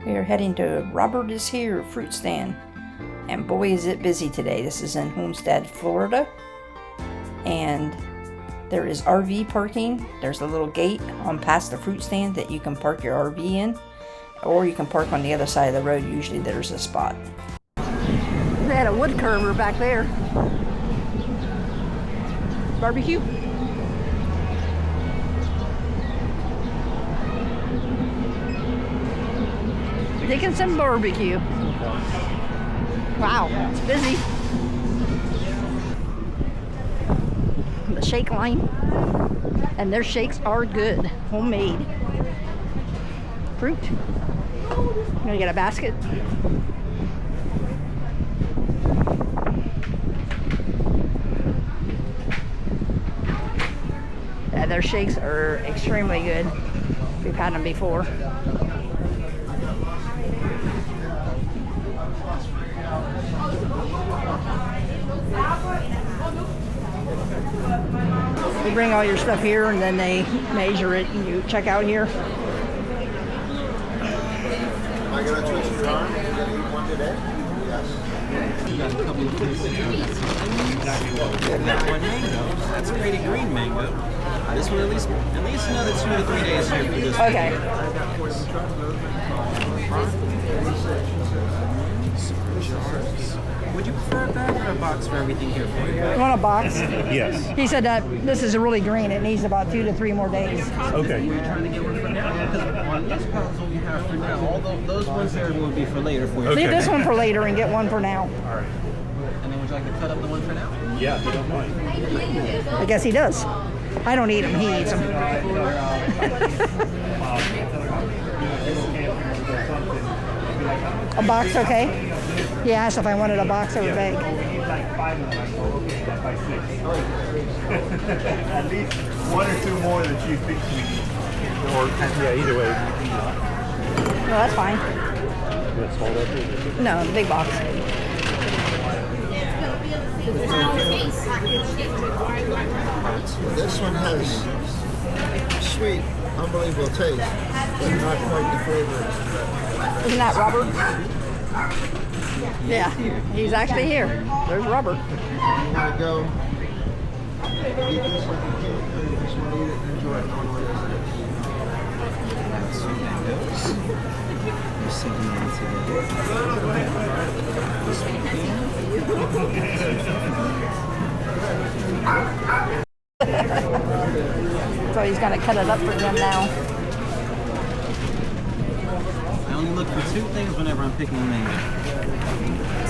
We are heading to Robert is Here fruit stand. And boy is it busy today. This is in Homestead, Florida. And there is RV parking. There's a little gate on past the fruit stand that you can park your RV in. Or you can park on the other side of the road. Usually there's a spot. They had a wood curver back there. Barbecue. Dickinson barbecue. Wow, it's busy. The shake line. And their shakes are good. Homemade. Fruit. You gonna get a basket? Yeah, their shakes are extremely good. We've had them before. You bring all your stuff here and then they measure it and you check out here. Am I going to twist your arm? Are you going to eat one today? Yes. You got a couple of fruits. That one mango. That's a pretty green mango. This one at least another 2 to 3 days here for this. Okay. Would you prefer a bag or a box for everything here for you? You want a box? Yes. He said that this is really green. It needs about 2 to 3 more days. Okay. Were you trying to get one for now? Because on this puzzle you have for now. All those ones there will be for later for you. Leave this one for later and get one for now. All right. And then would you like to cut up the one for now? Yeah, if you don't mind. I guess he does. I don't eat them. He eats them. A box, okay? He asked if I wanted a box or a bag. At least 1 or 2 more than you think you need. Or, yeah, either way. No, that's fine. Let's hold up here. No, the big box. This one has sweet, unbelievable taste, but not quite the flavor. Isn't that Robert? Yeah, he's actually here. There's Robert. You want to go eat this like you can. You just want to eat it and enjoy it. So he's gonna cut it up for them now. I only look for 2 things whenever I'm picking a mango.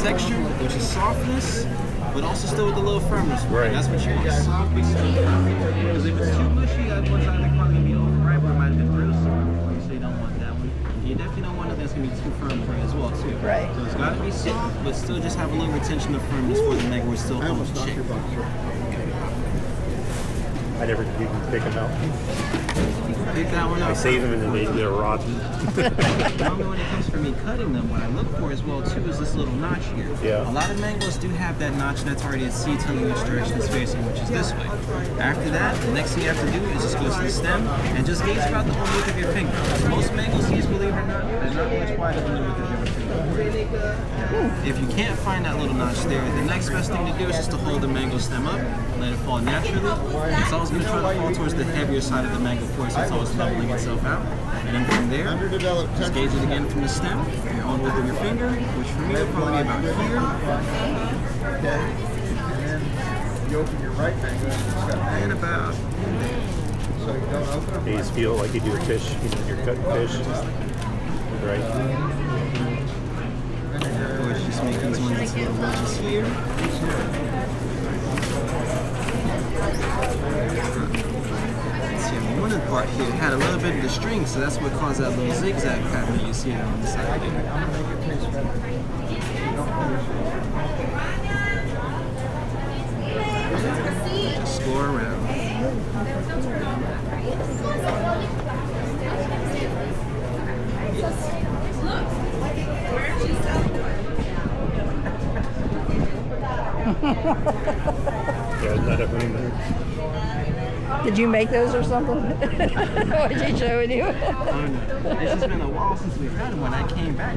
Texture, which is softness, but also still with a little firmness. Right. That's what you want. Because if it's too mushy, that one's either probably going to be overripe or it might have been real soft for you, so you don't want that one. You definitely don't want it that's going to be too firm for you as well, too. Right. So it's got to be soft, but still just have a little retention of firmness for the mango. It's still almost shake. I never even pick them out. Pick that one I up. save them and then they're rotten. Normally when it comes for me cutting them, what I look for as well too is this little notch here. Yeah. A lot of mangoes do have that notch that's already at C telling you which direction it's facing, which is this way. After that, the next thing you have to do is just go to the stem and just gauge about the whole width of your finger. Most mango seeds, believe it or not, they're not much wider than the width of your finger. If you can't find that little notch there, the next best thing to do is just to hold the mango stem up, let it fall naturally. It's always going to try to fall towards the heavier side of the mango core, so it's always leveling itself out. And then from there, just gauge it again from the stem, your own width of your finger, which for me would probably be about here. Okay. And then you open your right mango And about so you don't open them. You just feel like you do a fish, when you're cutting fish. Right. or just make these ones into little wedges here. See, one of the part here had a little bit of the string, so that's what caused that little zigzag pattern that you see there on the side there. Just score around. Yeah, isn't that a room there? Did you make those or something? What did you show you? Oh no. It's just been a while since we've had them. When I came back,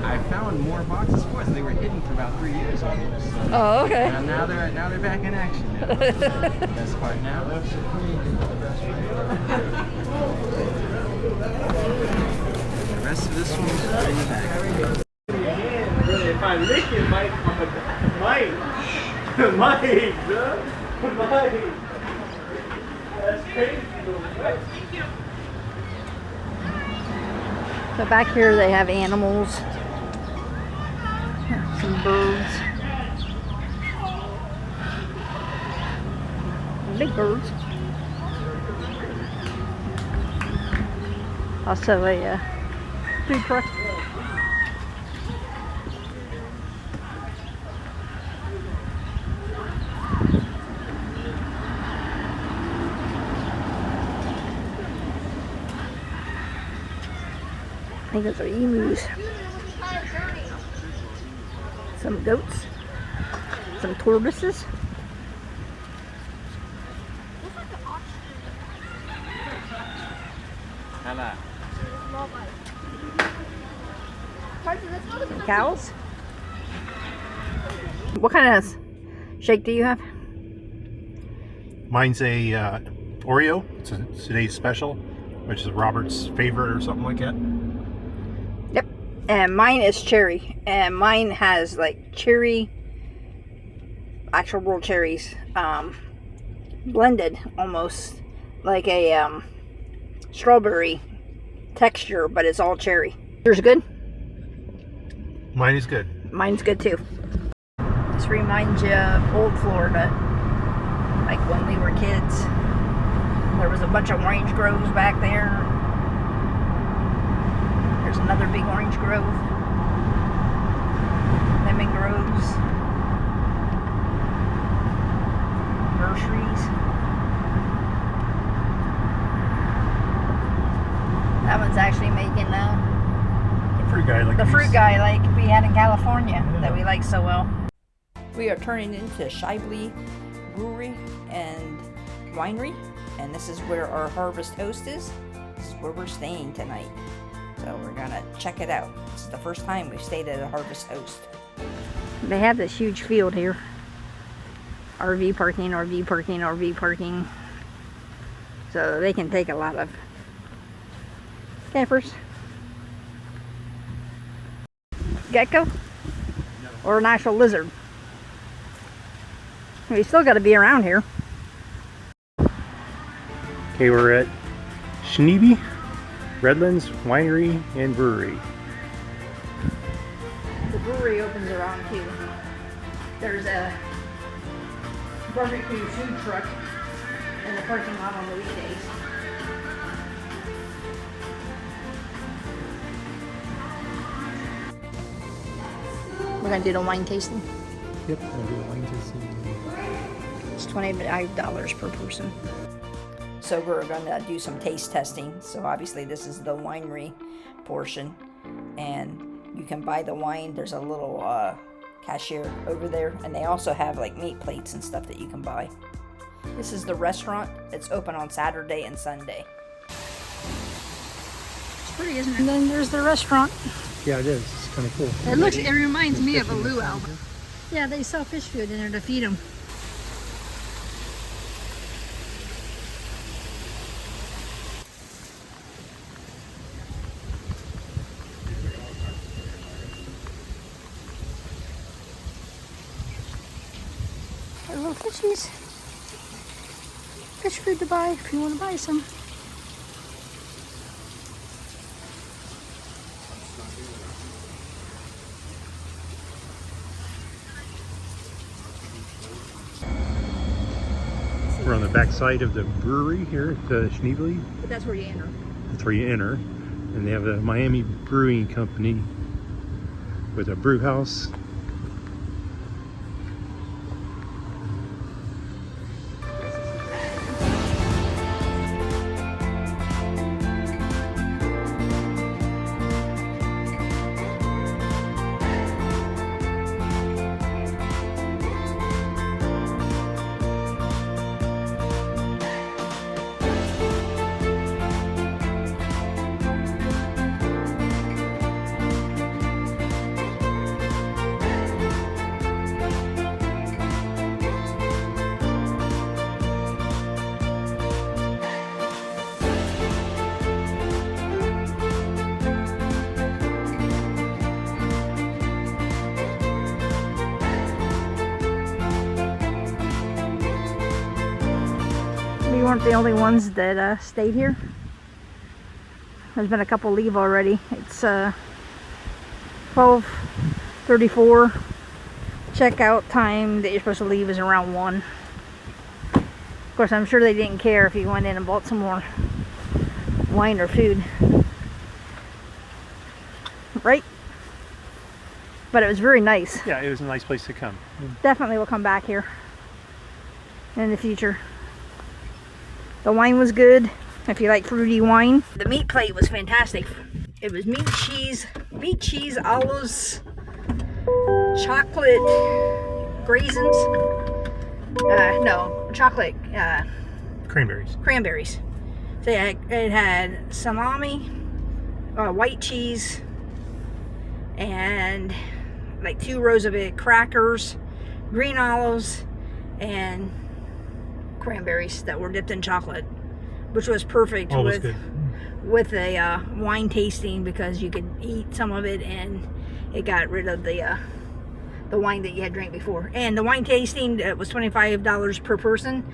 I found more boxes for us. They were hidden for about 3 years almost. So, Oh, okay. now they're back in action. Now. Best part now. The rest of this one's right in the back. If I lick it, might. That's crazy. So back here they have animals, some birds, big birds. Also a food truck. I think those are emus. Some goats. Some tortoises. Hello. Some cows. What kind of shake do you have? Mine's a Oreo. It's today's special, which is Robert's favorite or something like that. Yep. And mine is cherry. And mine has like cherry, actual real cherries, blended almost like a strawberry texture, but it's all cherry. Yours good? Mine is good. Mine's good too. This reminds you of old Florida, like when we were kids. There was a bunch of orange groves back there. There's another big orange grove. Lemon groves. Nurseries. That one's actually making The fruit guy like we had in California that we like so well. We are turning into Shively Brewery and Winery, and this is where our Harvest Host is. This is where we're staying tonight. So we're gonna check it out. This is the first time we've stayed at a Harvest Host. They have this huge field here. RV parking, RV parking, RV parking. So they can take a lot of campers. Gecko? Or an actual lizard? We still got to be around here. Okay, we're at Schneeby, Redlands Winery and Brewery. The brewery opens around 2. There's a barbecue food truck in the parking lot on the weekdays. We're gonna do the wine tasting. Yep, I'll do the wine tasting. It's $25 per person. So we're gonna do some taste testing. So obviously this is the winery portion, and you can buy the wine. There's a little cashier over there, and they also have like meat plates and stuff that you can buy. This is the restaurant. It's open on Saturday and Sunday. It's pretty, isn't it? And then there's the restaurant. Yeah, it is. It's kind of cool. It reminds me of a luau. Yeah, they sell fish food in there to feed them. Little fishies. Fish food to buy if you want to buy some. We're on the back side of the brewery here at Schneebly. But that's where you enter. That's where you enter. And they have the Miami Brewing Company with a brew house. we weren't the only ones that stayed here. There's been a couple leave already. It's 12:34. Checkout time that you're supposed to leave is around 1. Of course, I'm sure they didn't care if you went in and bought some more wine or food. Right? But it was very nice. Yeah, it was a nice place to come. Definitely will come back here in the future. The wine was good if you like fruity wine. The meat plate was fantastic. It was meat, cheese, olives, chocolate raisins. No, chocolate cranberries. So it had salami, white cheese, and like 2 rows of it, crackers, green olives, and cranberries that were dipped in chocolate, which was perfect with a wine tasting, because you could eat some of it and it got rid of the wine that you had drank before. And the wine tasting, it was $25 per person.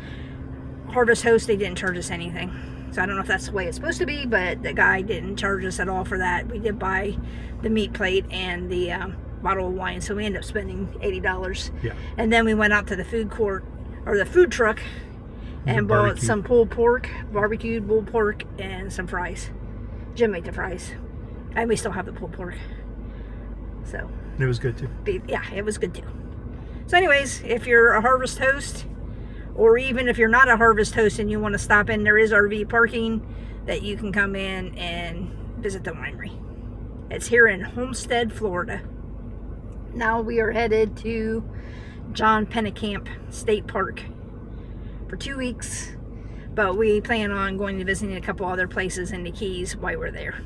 Harvest Host, they didn't charge us anything. So I don't know if that's the way it's supposed to be, but the guy didn't charge us at all for that. We did buy the meat plate and the bottle of wine, so we ended up spending $80. Yeah. And then we went out to the food court, or the food truck, and bought some pulled pork, barbecued pulled pork, and some fries. Jim made the fries, and we still have the pulled pork. So It was good too. yeah, it was good too. So anyways, if you're a Harvest Host, or even if you're not a Harvest Host and you want to stop in, there is RV parking that you can come in and visit the winery. It's here in Homestead, Florida. Now we are headed to John Pennekamp State Park for 2 weeks, but we plan on going to visiting a couple other places in the Keys while we're there.